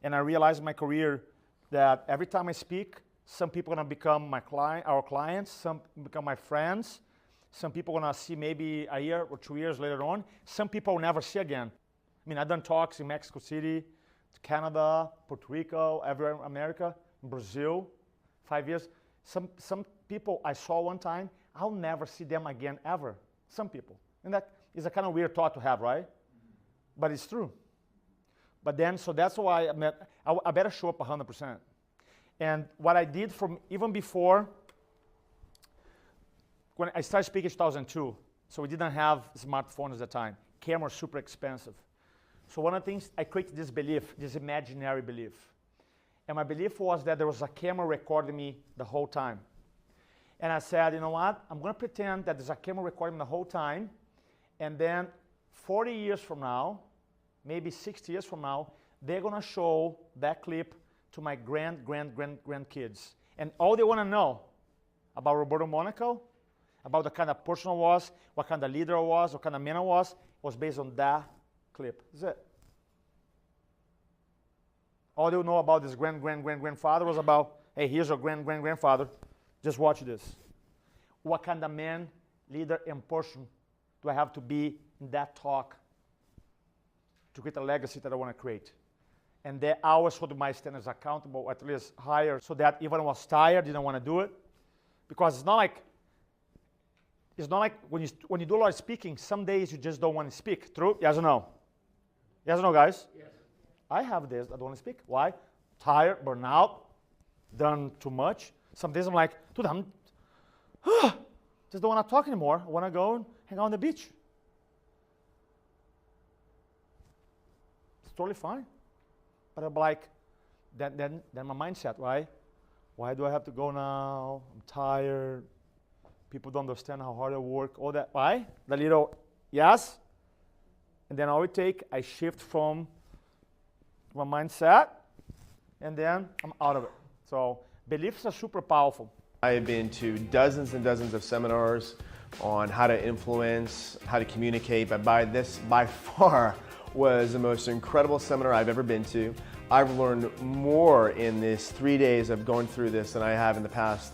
And I realized in my career that every time I speak, some people are going to become our clients, some become my friends, some people are going to see maybe a year or 2 years later on, some people I'll never see again. I mean, I've done talks in Mexico City, Canada, Puerto Rico, everywhere in America, in Brazil, 5 years. Some people I saw one time, I'll never see them again ever. Some people. And that is a kind of weird thought to have, right? But it's true. But then, so that's why I better show up 100%. And what I did from even before, when I started speaking in 2002, so we didn't have smartphones at the time. Cameras super expensive. So one of the things, I created this belief, this imaginary belief. And my belief was that there was a camera recording me the whole time. And I said, you know what? I'm going to pretend that there's a camera recording me the whole time. And then 40 years from now, maybe 60 years from now, they're going to show that clip to my grandkids. And all they want to know about Roberto Monaco, about the kind of person I was, what kind of leader I was, what kind of man I was based on that clip. That's it. All they know about this grandfather was about, hey, here's your grandfather. Just watch this. What kind of man, leader, and person do I have to be in that talk to create a legacy that I want to create? And then I always hold my standards accountable, at least higher, so that even when I was tired, didn't want to do it. Because it's not like when you do a lot of speaking, some days you just don't want to speak. True? Yes or no? Yes or no, guys? Yes. I have days I don't want to speak. Why? Tired, burnout, done too much. Some days I'm like, dude, just don't want to talk anymore. I want to go and hang out on the beach. It's totally fine. But I'm like, then my mindset, right? Why do I have to go now? I'm tired. People don't understand how hard I work. All that. Why? The little yes. And then I shift from my mindset, and then I'm out of it. So beliefs are super powerful. I have been to dozens and dozens of seminars on how to influence, how to communicate, but by far was the most incredible seminar I've ever been to. I've learned more in this 3 days of going through this than I have in the past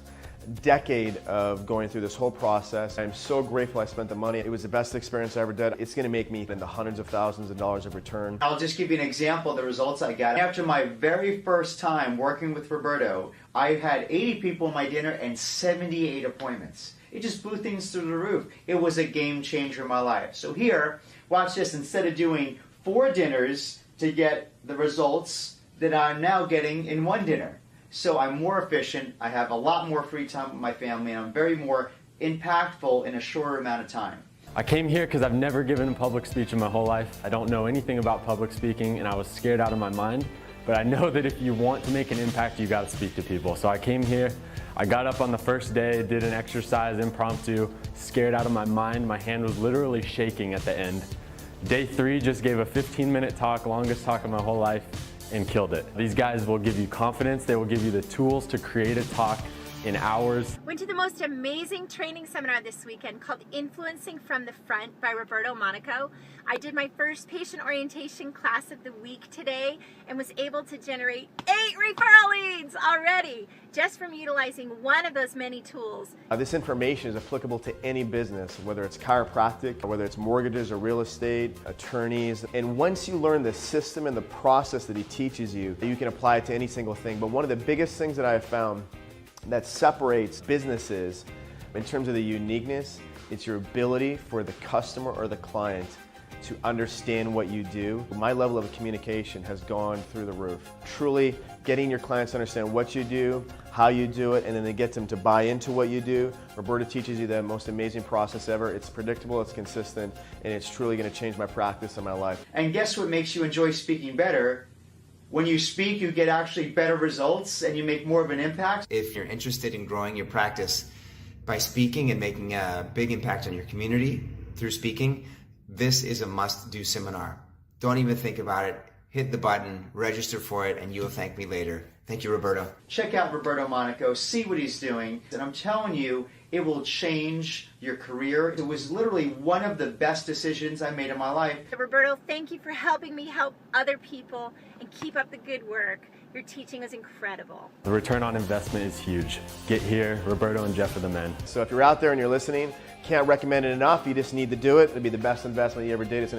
decade of going through this whole process. I'm so grateful I spent the money. It was the best experience I ever did. It's going to make me in the hundreds of thousands of dollars of return. I'll just give you an example of the results I got. After my very first time working with Roberto, I had 80 people in my dinner and 78 appointments. It just blew things through the roof. It was a game changer in my life. So here, watch this. Instead of doing 4 dinners to get the results that I'm now getting in 1 dinner. So I'm more efficient, I have a lot more free time with my family, and I'm very more impactful in a shorter amount of time. I came here because I've never given a public speech in my whole life. I don't know anything about public speaking, and I was scared out of my mind. But I know that if you want to make an impact, you got to speak to people. So I came here, I got up on the first day, did an exercise impromptu, scared out of my mind. My hand was literally shaking at the end. Day 3, just gave a 15-minute talk, longest talk of my whole life, and killed it. These guys will give you confidence. They will give you the tools to create a talk in hours. Went to the most amazing training seminar this weekend called Influencing from the Front by Roberto Monaco. I did my first patient orientation class of the week today and was able to generate 8 referral leads already just from utilizing one of those many tools. This information is applicable to any business, whether it's chiropractic, whether it's mortgages or real estate, attorneys. And once you learn the system and the process that he teaches you, you can apply it to any single thing. But one of the biggest things that I have found that separates businesses in terms of the uniqueness, it's your ability for the customer or the client to understand what you do. My level of communication has gone through the roof. Truly getting your clients to understand what you do, how you do it, and then they get them to buy into what you do. Roberto teaches you the most amazing process ever. It's predictable, it's consistent, and it's truly going to change my practice and my life. And guess what makes you enjoy speaking better? When you speak, you get actually better results and you make more of an impact. If you're interested in growing your practice by speaking and making a big impact on your community through speaking, this is a must-do seminar. Don't even think about it. hit the button, register for it, and you will thank me later. Thank you, Roberto. Check out Roberto Monaco, see what he's doing, and I'm telling you, it will change your career. It was literally one of the best decisions I made in my life. Roberto, thank you for helping me help other people, and keep up the good work. Your teaching was incredible. The return on investment is huge. Get here, Roberto and Jeff are the men. So if you're out there and you're listening, can't recommend it enough. You just need to do it. It'll be the best investment you ever did. It's gonna